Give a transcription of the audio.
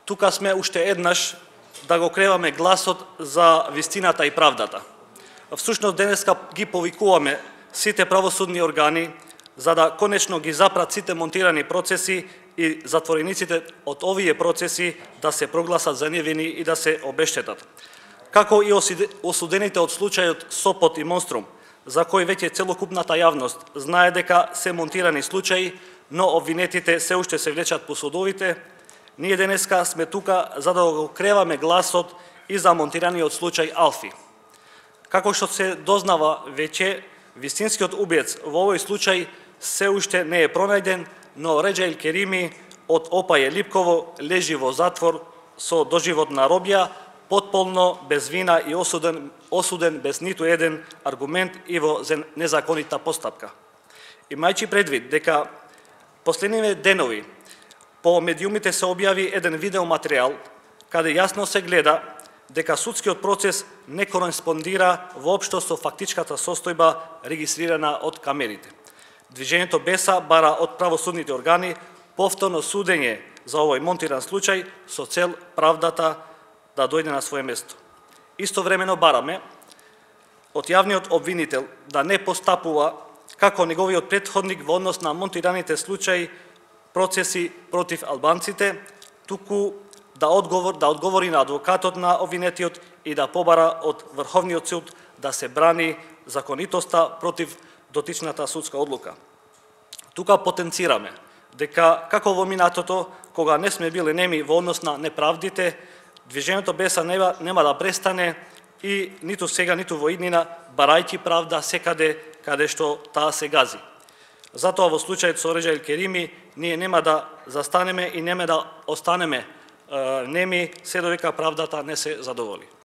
тука сме уште еднаш да го креваме гласот за вистината и правдата. Всушност денеска ги повикуваме сите правосудни органи за да конечно ги запрат сите монтирани процеси и затворениците од овие процеси да се прогласат за невини и да се обештетат. Како и осудените од случајот Сопот и Монструм, за кои веќе целокупната јавност знае дека се монтирани случаи, но обвинетите се уште се влечат по судовите, ние денеска сме тука за да го креваме гласот и за монтираниот случај Алфи. Како што се дознава веќе, вистинскиот убиец во овој случај се уште не е пронајден, но Реджаил Керими од Опаје Липково лежи во затвор со доживотна робија, потполно без вина и осуден без ниту еден аргумент и во незаконита постапка. Имајќи предвид дека последниве денови по медиумите се објави еден видеоматеријал каде јасно се гледа дека судскиот процес не кореспондира воопшто со фактичката состојба регистрирана од камерите. Движењето Беса бара од правосудните органи повторно судење за овој монтиран случај со цел правдата да дојде на своје место. Истовремено бараме од јавниот обвинител да не постапува како неговиот претходник во однос на монтираните случаи процеси против албанците, туку да одговори на адвокатот на обвинетиот и да побара од Врховниот суд да се брани законитоста против дотичната судска одлука. Тука потенцираме дека како во минатото, кога не сме били неми во однос на неправдите, Движењето Беса нема да престане и ниту сега, ниту во иднина, барајќи правда секаде каде што таа се гази. Затоа во случајот со Реджаил Керими ние нема да застанеме и нема да останеме неми се додека правдата не се задоволи.